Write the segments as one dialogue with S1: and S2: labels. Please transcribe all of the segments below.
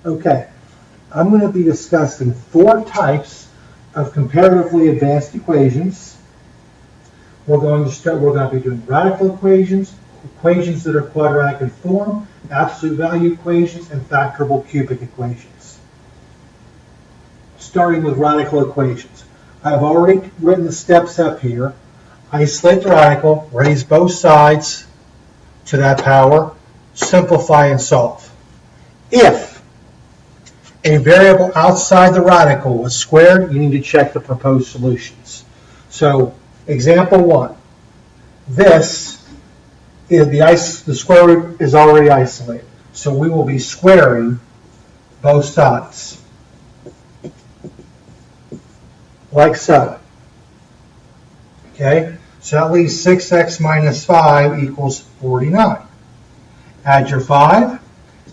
S1: Okay, I'm going to be discussing 4 types of comparatively advanced equations. We're going to be doing radical equations, equations that are quadratic in form, absolute value equations, and factorable cubic equations. Starting with radical equations. I've already written the steps up here. Isolate the radical, raise both sides to that power, simplify and solve. If a variable outside the radical was squared, you need to check the proposed solutions. So, example 1. This is the square root is already isolated. So we will be squaring both sides. Like so. Okay? So that leaves 6x minus 5 equals 49. Add your 5.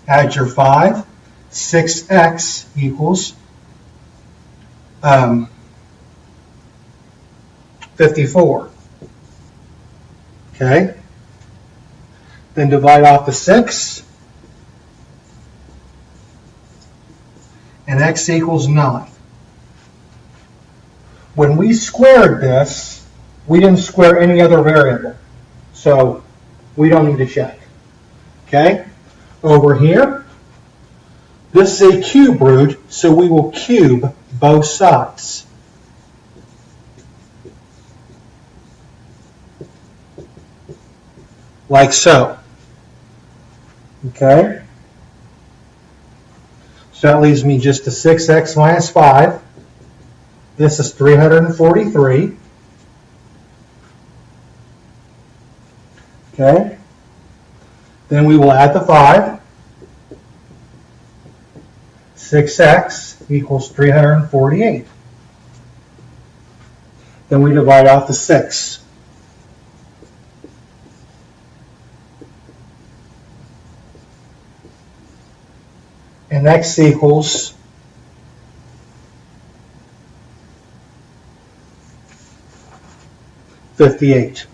S1: Add your 5. 6x equals 54. Okay? Then divide off the 6. And x equals 9. When we squared this, we didn't square any other variable. So we don't need to check. Okay? Over here, this is a cube root, so we will cube both sides. Like so. Okay? So that leaves me just a 6x minus 5. This is 343. Okay? Then we will add the 5. 6x equals 348. Then we divide off the 6. And x equals 58.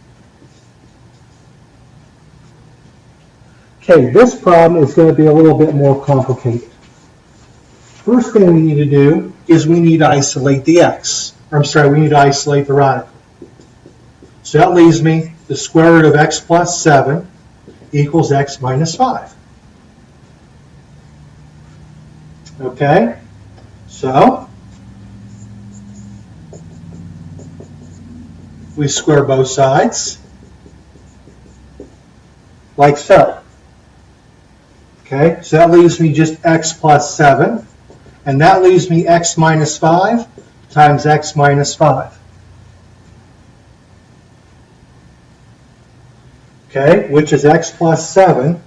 S1: Okay, this problem is going to be a little bit more complicated. First thing we need to do is we need to isolate the x. We need to isolate the radical. So that leaves me the square root of x plus 7 equals x minus 5. Okay? So, we square both sides, like so. Okay, so that leaves me just x plus 7, and that leaves me x minus 5 times x minus 5. Okay, which is x plus 7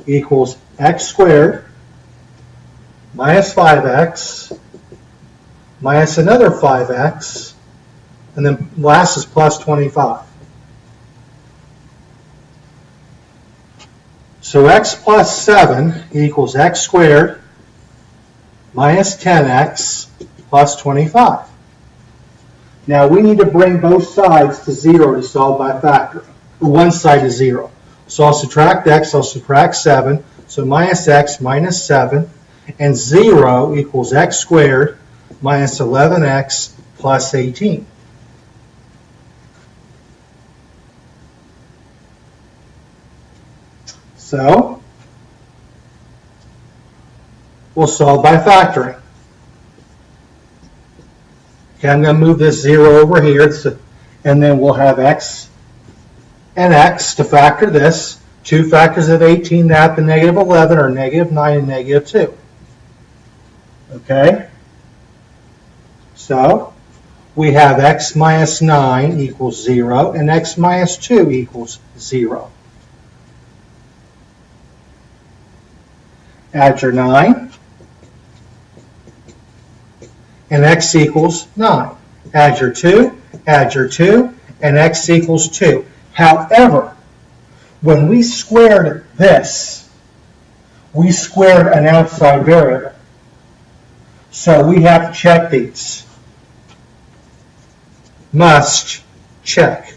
S1: equals x squared minus 5x minus another 5x, and then last is plus 25. So x plus 7 equals x squared minus 10x plus 25. Now we need to bring both sides to 0 to solve by factoring. One side is 0. So I'll subtract x, I'll subtract 7. So minus x minus 7. And 0 equals x squared minus 11x plus 18. So, we'll solve by factoring. Okay, I'm going to move this 0 over here, and then we'll have x and x to factor this. 2 factors of 18, that the negative 11 are negative 9 and negative 2. Okay? So, we have x minus 9 equals 0, and x minus 2 equals 0. Add your 9, and x equals 9. Add your 2, and x equals 2. However, when we squared this, we squared an outside variable. So we have to check these. Must check.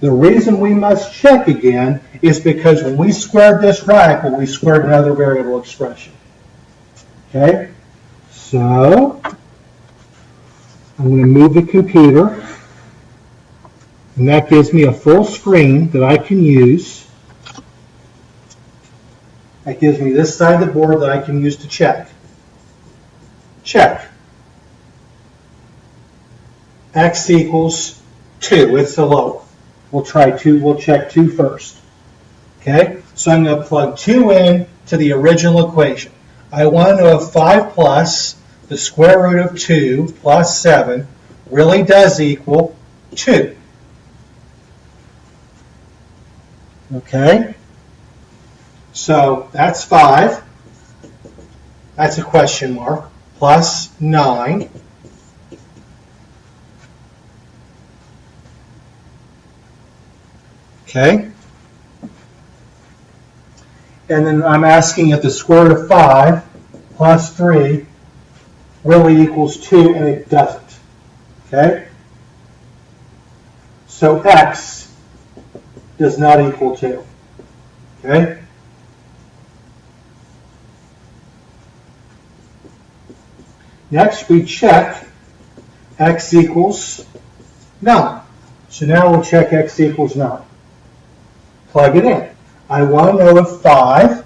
S1: The reason we must check again is because when we squared this radical, we squared another variable expression. Okay? So, I'm going to move the computer, and that gives me a full screen that I can use. That gives me this side of the board that I can use to check. Check. X equals 2. It's the lower. We'll try 2. We'll check 2 first. Okay? So I'm going to plug 2 in to the original equation. I want to know if 5 plus the square root of 2 plus 7 really does equal 2. Okay? So that's 5. That's a question mark. Plus 9. Okay? And then I'm asking if the square root of 5 plus 3 really equals 2, and it doesn't. Okay? So x does not equal 2. Okay? Next, we check x equals 9. So now we'll check x equals 9. Plug it in. I want to know if 5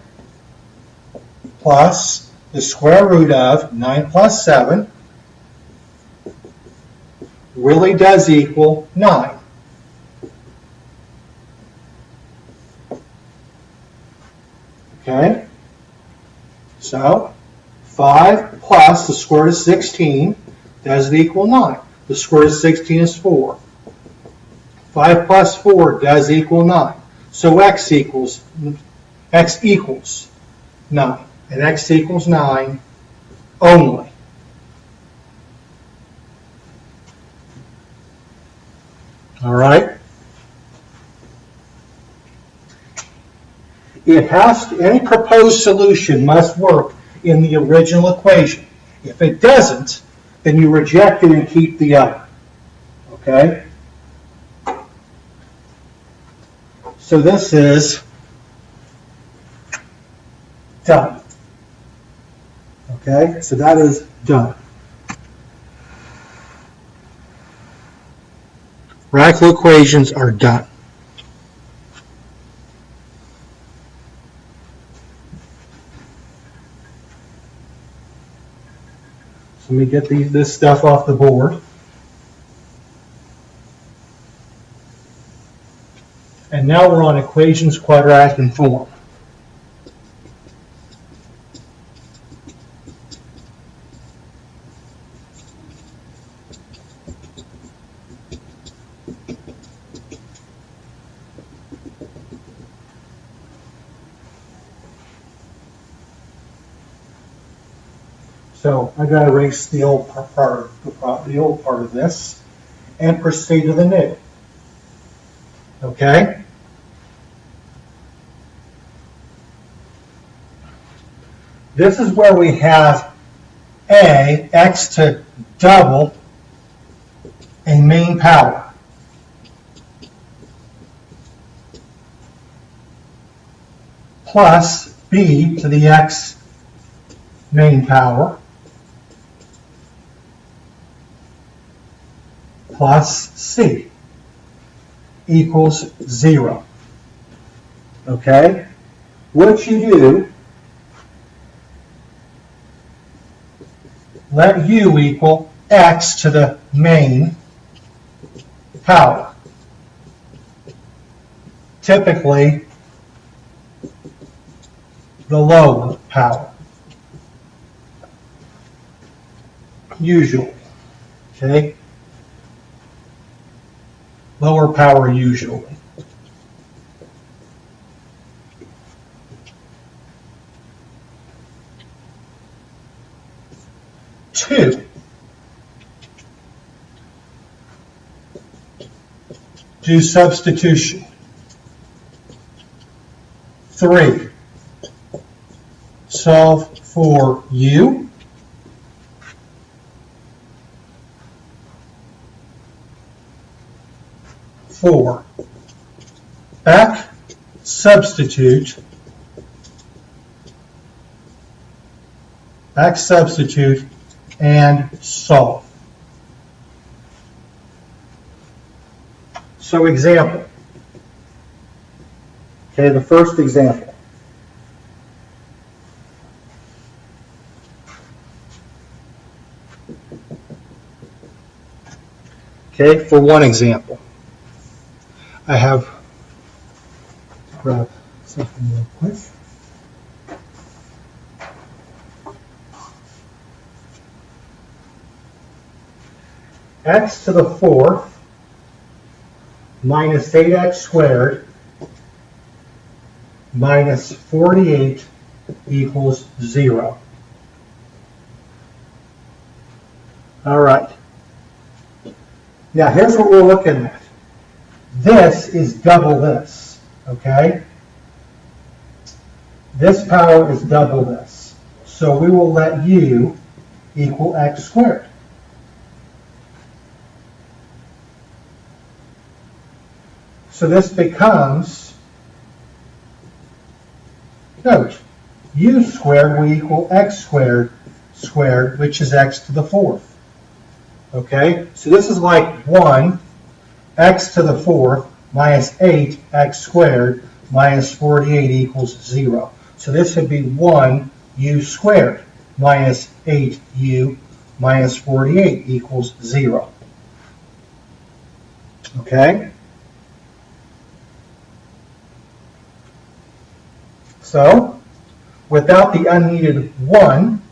S1: plus the square root of 9 plus 7 really does equal 9. Okay? So, 5 plus the square root of 16 does equal 9. The square root of 16 is 4. 5 plus 4 does equal 9. So x equals 9. And x equals 9 only. All right? Any proposed solution must work in the original equation. If it doesn't, then you reject it and keep the other. Okay? So this is done. Okay? So that is done. Radical equations are done. So let me get this stuff off the board. And now we're on equations, quadratic, and form. So I got to erase the old part of this and proceed to the new. Okay? This is where we have x to double a main power. Plus b to the x main power plus c equals 0. Okay? What you do, let u equal x to the main power. Typically, the lower power. Usually. Okay? Lower power usually. Two. Do substitution. 3. Solve for u. 4. back substitute and solve. So example. Okay, the first example. Okay, for one example, I have, grab something real quick. X to the fourth minus 8x squared minus 48 equals 0. All right. Now here's what we're looking at. This is double this, okay? This power is double this. So we will let u equal x squared. So this becomes, note, u squared will equal x squared, which is x to the fourth. Okay, so this is like 1 x to the fourth minus 8 x squared minus 48 equals 0. So this would be 1 u squared minus 8u minus 48 equals 0. Okay? So, without the unneeded 1,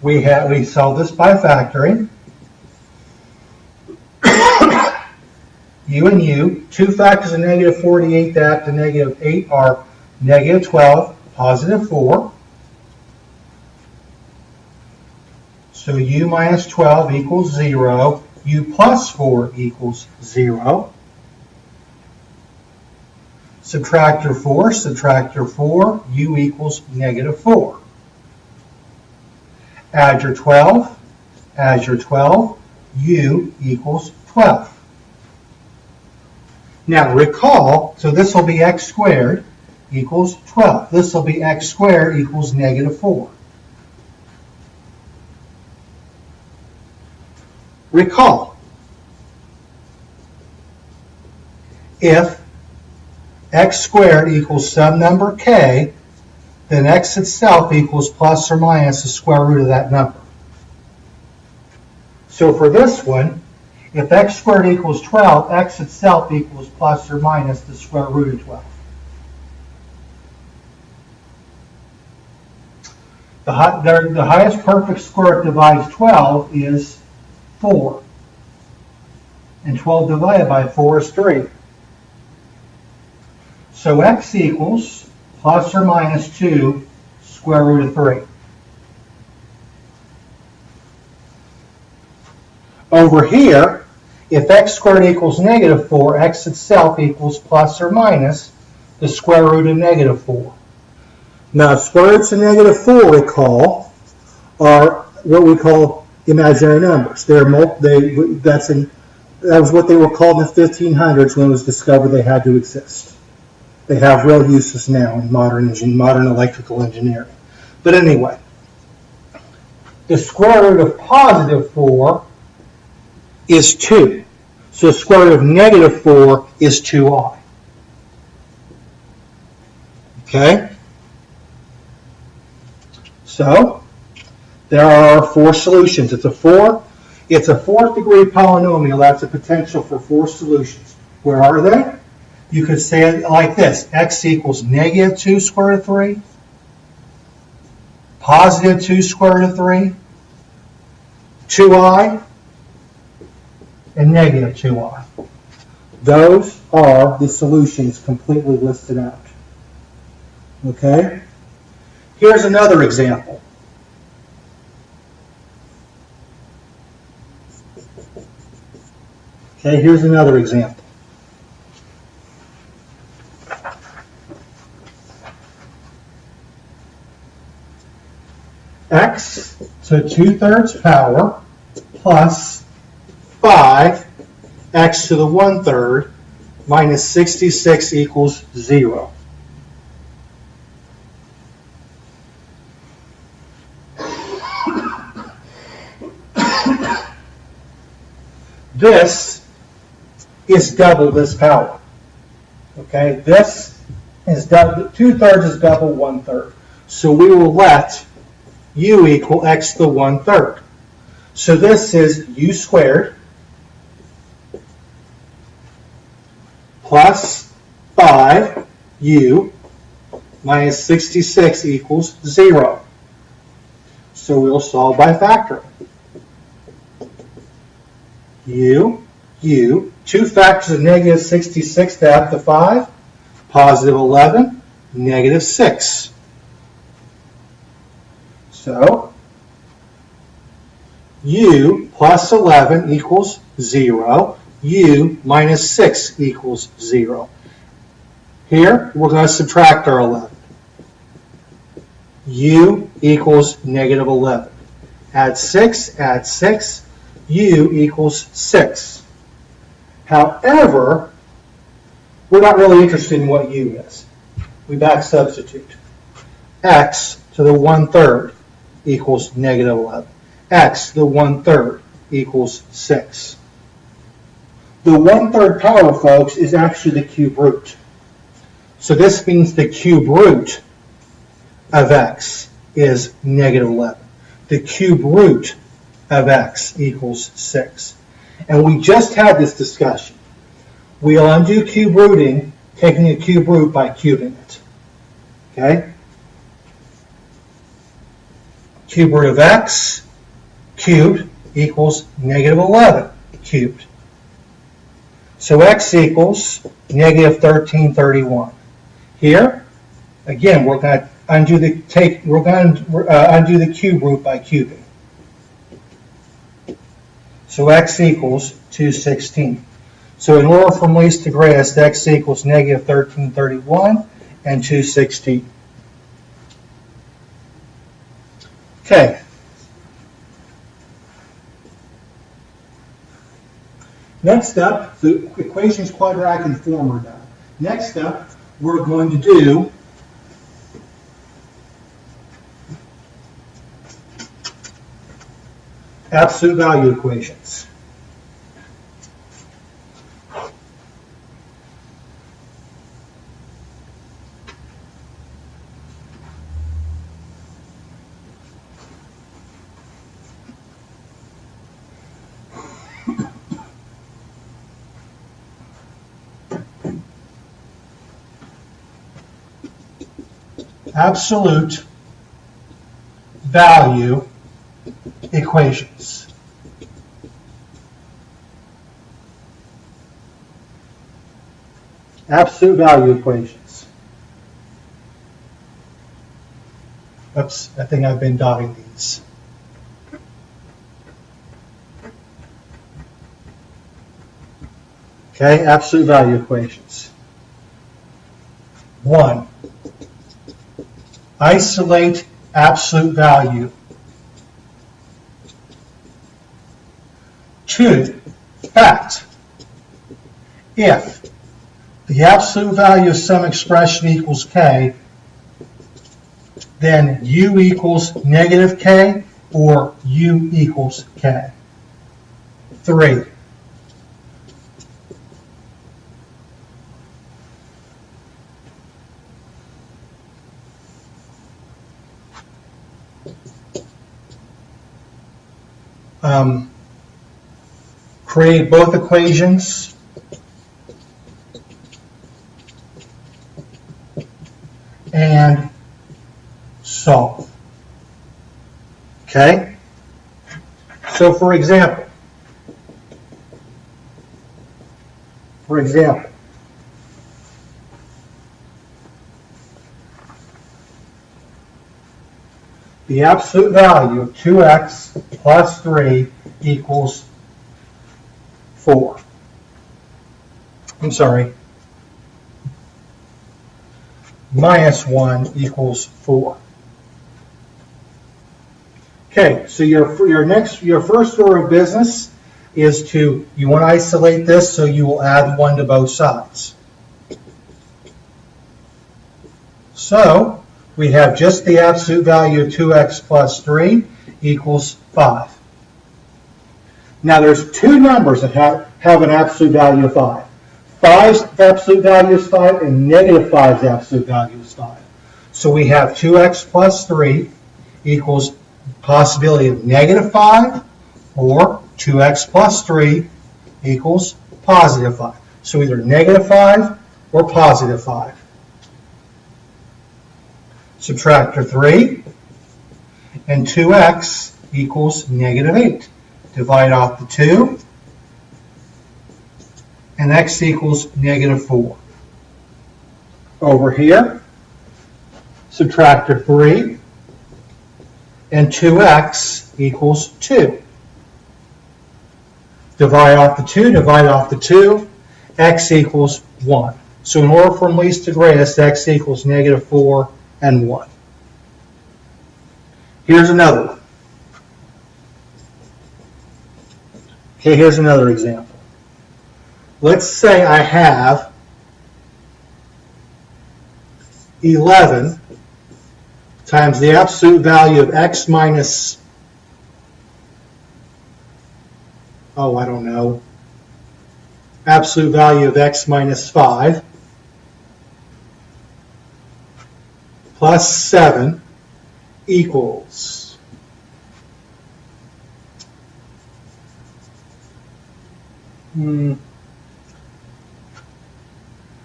S1: we solve this by factoring. U and U, 2 factors of negative 48 to add to negative 8 are negative 12, positive 4. So U minus 12 equals 0. U plus 4 equals 0. Subtract your 4, U equals negative 4. Add your 12, U equals 12. Now recall, so this will be x squared equals 12. This will be x squared equals negative 4. Recall, if x squared equals some number k, then x itself equals plus or minus the square root of that number. So for this one, if x squared equals 12, x itself equals plus or minus the square root of 12. The highest perfect square that divides 12 is 4. And 12 divided by 4 is 3. So x equals plus or minus 2 square root of 3. Over here, if x squared equals negative 4, x itself equals plus or minus the square root of negative 4. Now, square roots of negative 4, recall, are what we call imaginary numbers. That was what they were called in the 1500s when it was discovered they had to exist. They have real uses now in modern electrical engineering. But anyway, the square root of positive 4 is 2. So the square root of negative 4 is 2i. Okay? So, there are 4 solutions. It's a fourth degree polynomial. That's a potential for 4 solutions. Where are they? You could say it like this. X equals negative 2 square root of 3, positive 2 square root of 3, 2i, and negative 2i. Those are the solutions completely listed out. Okay? Here's another example. Okay, here's another example. X to 2/3 power plus 5 x to the 1/3 minus 66 equals 0. This is double this power. Okay, this is double, 2/3 is double 1/3. So we will let u equal x to the 1/3. So this is u squared plus 5u minus 66 equals 0. So we'll solve by factoring. U, 2 factors of negative 66 to add to 5, positive 11, negative 6. So, u plus 11 equals 0, u minus 6 equals 0. Here, we're going to subtract our 11. U equals negative 11. Add 6, u equals 6. However, we're not really interested in what u is. We back substitute. X to the 1/3 equals negative 11. X to the 1/3 equals 6. The 1/3 power, folks, is actually the cube root. So this means the cube root of x is negative 11. The cube root of x equals 6. And we just had this discussion. We'll undo cube rooting, taking a cube root by cubing it. Okay? Cube root of x cubed equals negative 11 cubed. So x equals negative 1331. Here, again, we're going to undo the cube root by cubing. So x equals 216. So in order from least to greatest, x equals negative 1331 and 216. Okay. Next up, the equation is quadratic in form are done. Next up, we're going to do absolute value equations. Absolute value equations. Absolute value equations. Oops, I think I've been dotting these. Okay, absolute value equations. 1. Isolate absolute value. 2. Fact. If the absolute value of some expression equals k, then u equals negative k or u equals k. 3. Create both equations. And solve. Okay? So for example, the absolute value of 2x plus 3 equals 4. I'm sorry. Minus 1 equals 4. Okay, so your first order of business, is you want to isolate this, so you will add 1 to both sides. So we have just the absolute value of 2x plus 3 equals 5. Now there's two numbers that have an absolute value of 5. 5's absolute value is 5 and negative 5's absolute value is 5. So we have 2x plus 3 equals possibility of negative 5 or 2x plus 3 equals positive 5. So either negative 5 or positive 5. Subtract the 3 and 2x equals negative 8. Divide off the 2 and x equals negative 4. Over here, subtract the 3 and 2x equals 2. Divide off the 2, divide off the 2, x equals 1. So in order from least to greatest, x equals negative 4 and 1. Here's another one. Okay, here's another example. Let's say I have 11 times the absolute value of x minus, I don't know, absolute value of x minus 5 plus 7 equals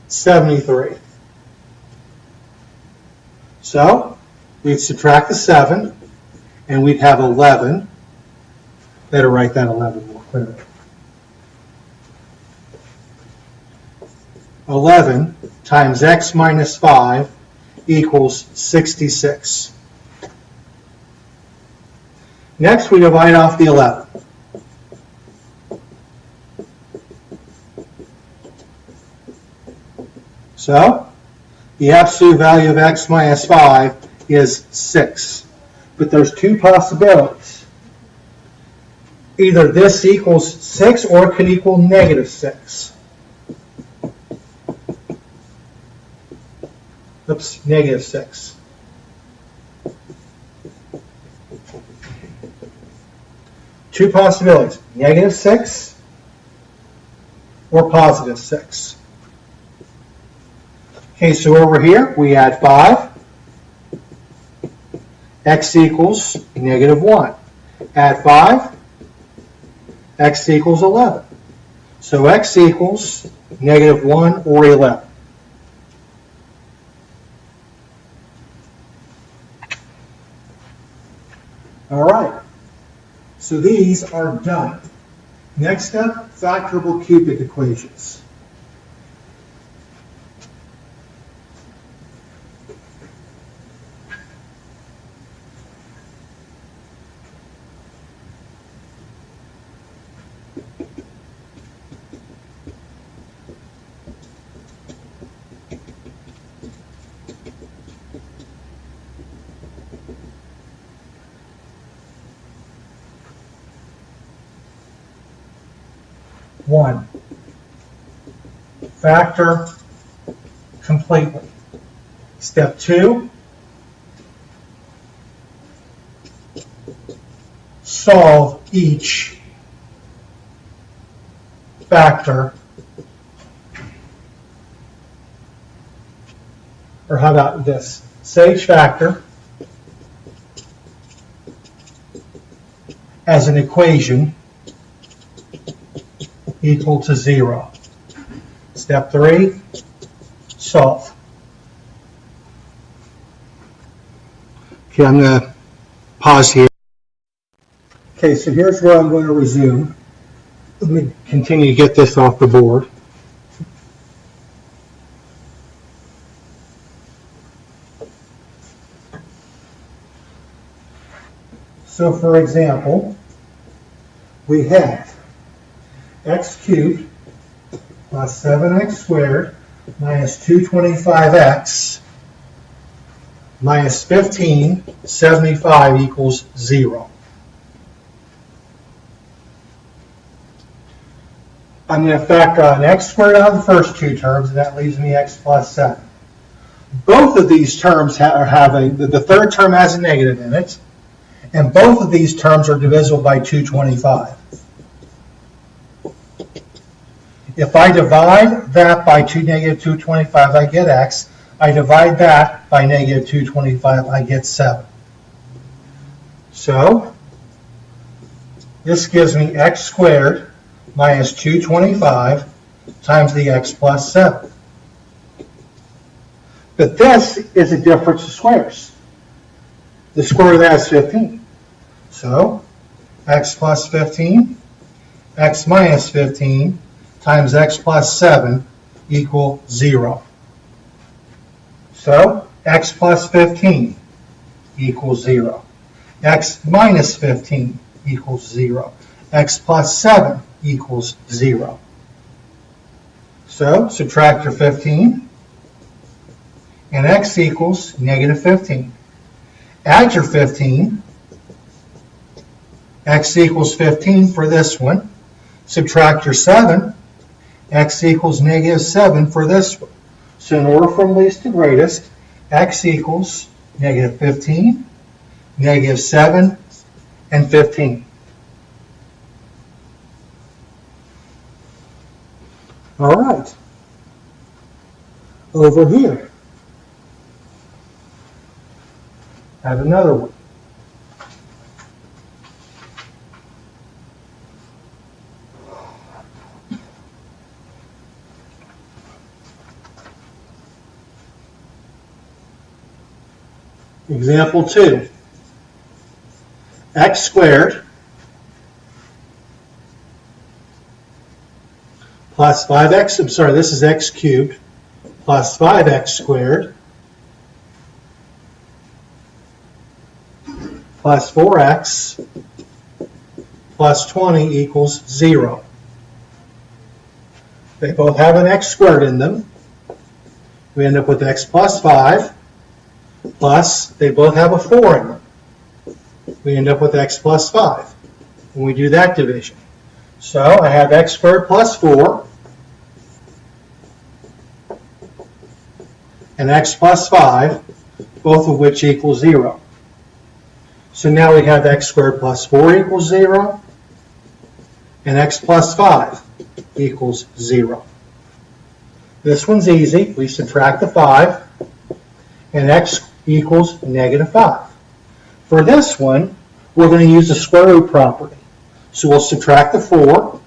S1: 73. So we'd subtract the 7 and we'd have 11. Better write that 11 more clearly. 11 times x minus 5 equals 66. Next, we divide off the 11. So, the absolute value of x minus 5 is 6. But there's two possibilities. Either this equals 6 or it could equal negative 6. Oops, negative 6. Two possibilities, negative 6 or positive 6. Okay, so over here we add 5. X equals negative 1. Add 5. X equals 11. So x equals negative 1 or 11. All right. So these are done. Next up, factorable cubic equations. One, factor completely. Step 2, solve each factor. Or how about this? Say each factor as an equation equal to 0. Step 3, solve. Okay, I'm going to pause here. Okay, so here's where I'm going to resume. Let me continue to get this off the board. So for example, we have x cubed plus 7x squared minus 225x minus 1575 equals 0. I'm going to factor out an x squared out of the first two terms, and that leaves me x plus 7. Both of these terms the third term has a negative in it, and both of these terms are divisible by 225. If I divide that by negative 225, I get x. I divide that by negative 225, I get 7. So this gives me x squared minus 225 times the x plus 7. But this is a difference of squares. The square of that is 15. So x plus 15, x minus 15 times x plus 7 equal 0. So x plus 15 equals 0. X minus 15 equals 0. X plus 7 equals 0. So subtract your 15, and x equals negative 15. Add your 15, x equals 15 for this one. Subtract your 7, x equals negative 7 for this one. So in order from least to greatest, x equals negative 15, negative 7, and 15. All right. Over here, have another one. Example 2. X squared plus 5x, I'm sorry, this is x cubed, plus 5x squared plus 4x plus 20 equals 0. They both have an x squared in them. We end up with x plus 5 plus, they both have a 4 in them. We end up with x plus 5 when we do that division. So I have x squared plus 4 and x plus 5, both of which equal 0. So now we have x squared plus 4 equals 0 and x plus 5 equals 0. This one's easy. We subtract the 5 and x equals negative 5. For this one, we're going to use the square root property. So we'll subtract the 4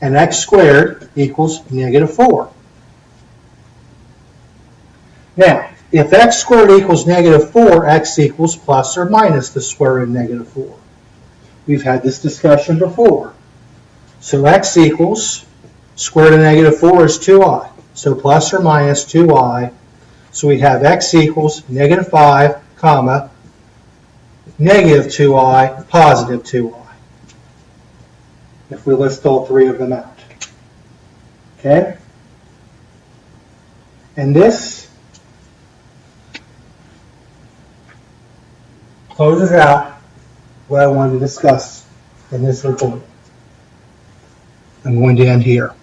S1: and x squared equals negative 4. Now, if x squared equals negative 4, x equals plus or minus the square root of negative 4. We've had this discussion before. So x equals, square root of negative 4 is 2i. So plus or minus 2i. So we have x equals negative 5, comma, negative 2i, positive 2i. If we list all three of them out. Okay? And this closes out what I wanted to discuss in this recording. I'm going to end here.